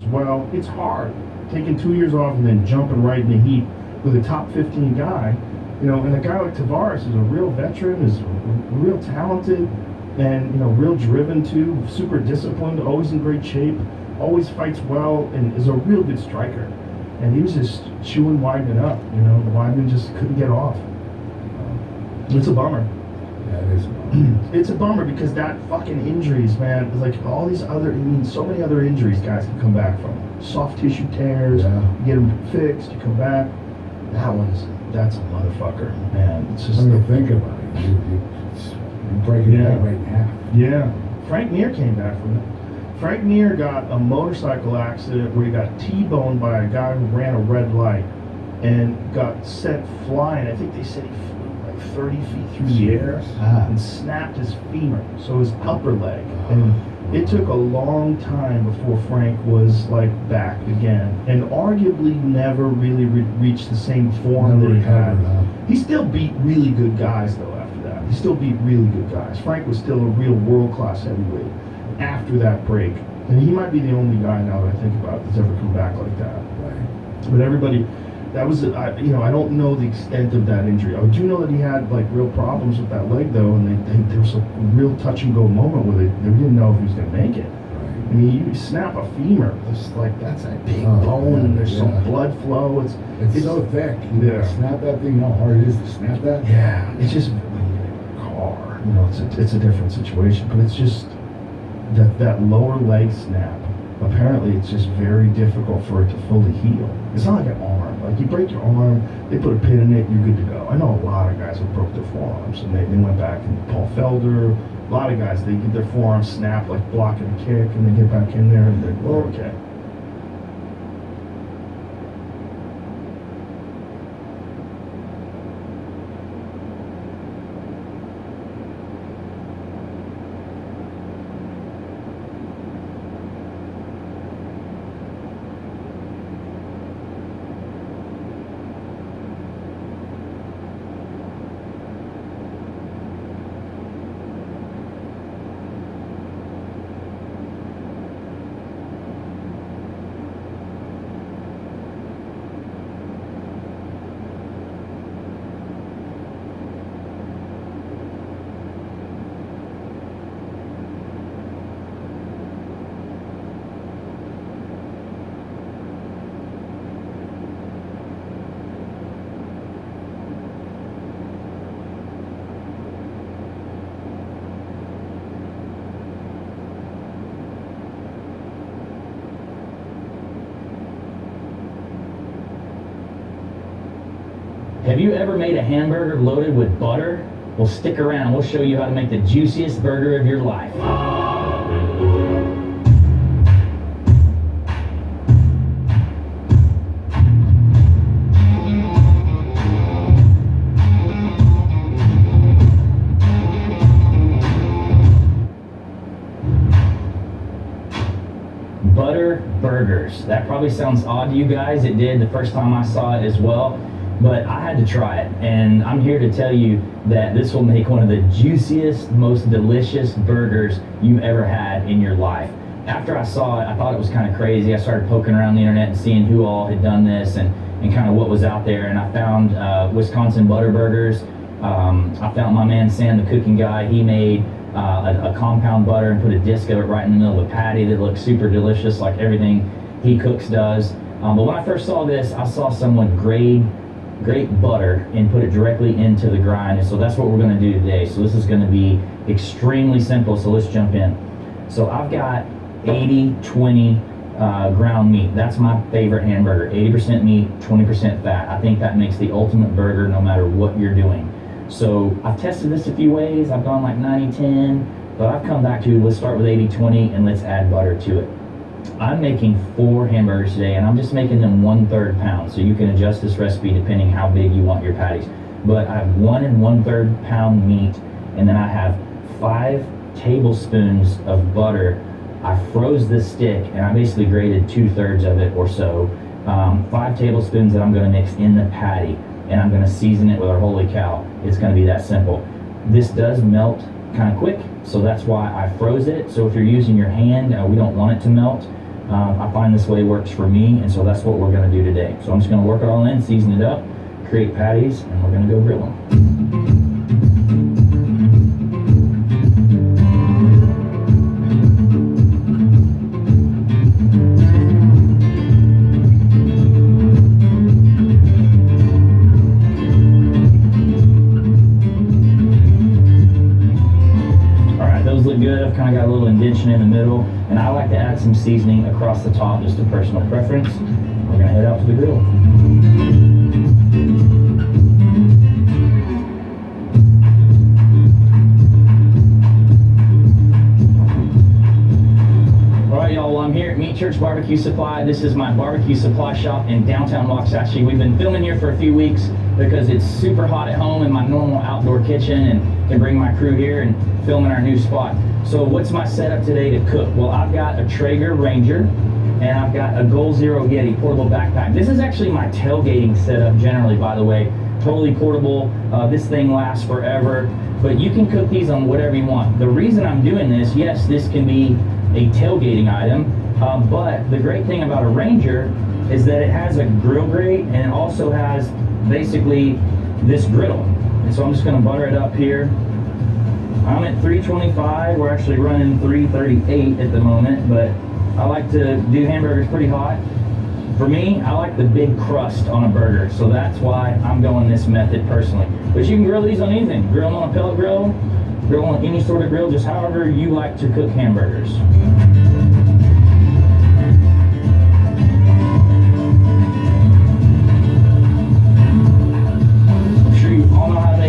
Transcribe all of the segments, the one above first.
well. It's hard taking 2 years off and then jumping right in the heat with a top 15 guy. And a guy like Tavares is a real veteran, is real talented, and real driven too, super disciplined, always in great shape, always fights well, and is a real good striker. And he was just chewing Weidman up. Weidman just couldn't get off. It's a bummer. Yeah, it is a bummer. It's a bummer because that fucking injuries, man, like all these other, so many other injuries guys can come back from. Soft tissue tears, Yeah. you get them fixed, you come back. That's a motherfucker, man. It's just. When you think about it, you break it right in half. Yeah. Frank Mir came back from it. Frank Mir got a motorcycle accident where he got T-boned by a guy who ran a red light and got sent flying. I think they said he flew like 30 feet through the air and snapped his femur, so his upper leg. And it took a long time before Frank was like back again, and arguably never really reached the same form that he had. He still beat really good guys though after that. He still beat really good guys. Frank was still a real world-class heavyweight after that break. And he might be the only guy now that I think about that's ever come back like that. Right. But everybody, that was, I don't know the extent of that injury. I do know that he had like real problems with that leg though, and there was a real touch and go moment where they didn't know if he was going to make it. Right. I mean, you snap a femur, it's like, that's a big bone, and there's some blood flow. It's so thick. You snap that thing, you know how hard it is to snap that? Yeah, it's just, when you get in a car, it's a different situation, but it's just, that lower leg snap, apparently it's just very difficult for it to fully heal. It's not like an arm. Like you break your arm, they put a pin in it, you're good to go. I know a lot of guys who broke their forearms and they went back, and Paul Felder, a lot of guys, they get their forearms snapped like blocking a kick and they get back in there and they're okay. Have you ever made a hamburger loaded with butter? Well, stick around. We'll show you how to make the juiciest burger of your life. Butter burgers. That probably sounds odd to you guys. It did the first time I saw it as well. But I had to try it, and I'm here to tell you that this will make one of the juiciest, most delicious burgers you've ever had in your life. After I saw it, I thought it was kind of crazy. I started poking around the internet and seeing who all had done this and kind of what was out there, and I found Wisconsin Butter Burgers. I found my man Sam, the cooking guy. He made a compound butter and put a disc of it right in the middle of a patty that looked super delicious, like everything he cooks does. But when I first saw this, I saw someone grate butter and put it directly into the grind, and so that's what we're going to do today. So this is going to be extremely simple, so let's jump in. So I've got 80-20 ground meat. That's my favorite hamburger. 80% meat, 20% fat. I think that makes the ultimate burger no matter what you're doing. So I've tested this a few ways. I've gone like 90-10, but I've come back to, let's start with 80-20 and let's add butter to it. I'm making 4 hamburgers today, and I'm just making them 1/3 pound, so you can adjust this recipe depending how big you want your patties. But I have 1 1/3 pound meat, and then I have 5 tablespoons of butter. I froze this stick, and I basically grated 2/3 of it or so. 5 tablespoons that I'm going to mix in the patty, and I'm going to season it with our holy cow. It's going to be that simple. This does melt kind of quick, so that's why I froze it. So if you're using your hand, we don't want it to melt. I find this way works for me, and so that's what we're going to do today. So I'm just going to work it all in, season it up, create patties, and we're going to go grill them. Look good. I've kind of got a little indentation in the middle, and I like to add some seasoning across the top, just a personal preference. We're gonna head out to the grill. All right, y'all. Well, I'm here at Meat Church Barbecue Supply. This is my barbecue supply shop in downtown Waxahachie. We've been filming here for a few weeks because it's super hot at home in my normal outdoor kitchen, and can bring my crew here and film in our new spot. So what's my setup today to cook? Well, I've got a Traeger Ranger, and I've got a Goal Zero Yeti portable backpack. This is actually my tailgating setup generally, by the way. Totally portable. This thing lasts forever, but you can cook these on whatever you want. The reason I'm doing this, yes, this can be a tailgating item, but the great thing about a Ranger is that it has a grill grate, and it also has basically this griddle. And so I'm just going to butter it up here. I'm at 325. We're actually running 338 at the moment, but I like to do hamburgers pretty hot. For me, I like the big crust on a burger, so that's why I'm going this method personally. But you can grill these on anything. Grill them on a pellet grill, grill on any sort of grill, just however you like to cook hamburgers.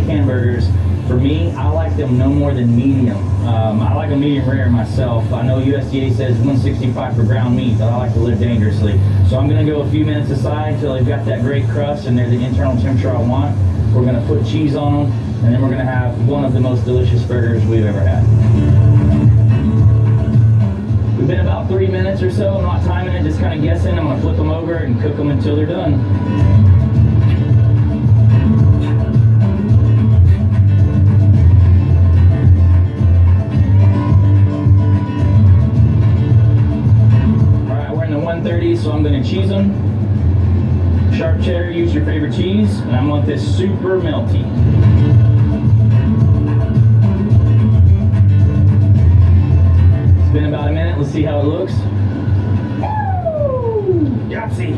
Hamburgers. For me, I like them no more than medium. I like a medium rare myself. I know USDA says 165 for ground meat, but I like to live dangerously. So I'm going to go a few minutes aside until they've got that great crust and they're the internal temperature I want. We're going to put cheese on them, and then we're going to have one of the most delicious burgers we've ever had. We've been about 3 minutes or so. I'm not timing it, just kind of guessing. I'm going to flip them over and cook them until they're done. So I'm going to cheese them. Sharp cheddar, use your favorite cheese, and I want this super melty. It's been about a minute. Let's see how it looks. Woo! Yahtzee!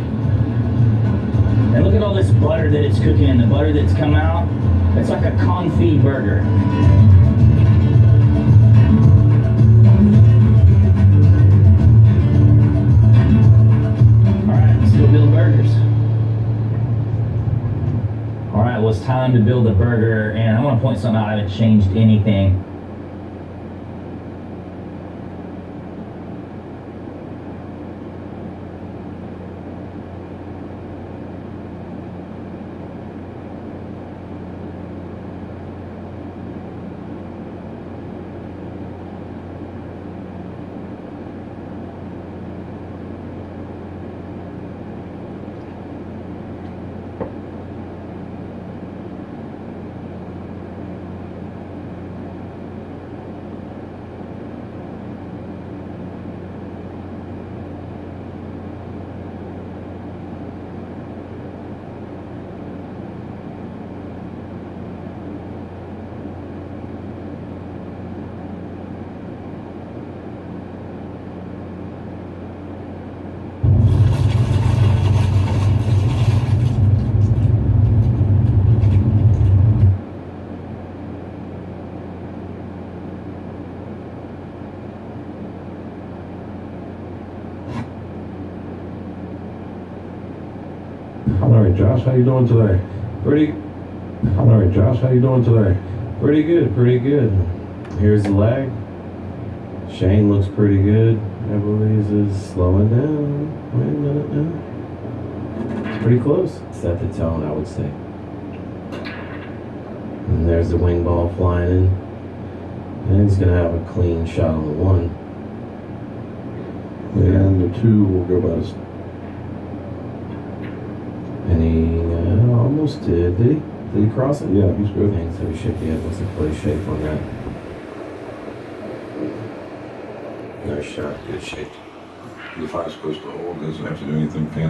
And look at all this butter that it's cooking in. The butter that's come out. It's like a confit burger. Build burgers. All right, well, it's time to build a burger, and I want to point something out. I haven't changed anything. All right, Josh, how you doing today? All right, Josh, how you doing today? Pretty good, pretty good. Here's the leg. Shane looks pretty good. Eloise is slowing down. Wait a minute now. It's pretty close. Set the tone, I would say. And there's the wing ball flying in. And he's gonna have a clean shot on the one. And the two will go by. And he almost did. Did he cross it? Yeah, he's good. Okay, so he should be able to play shape on that. Nice shot, good shape. The fire's supposed to hold, doesn't have to do anything fancy.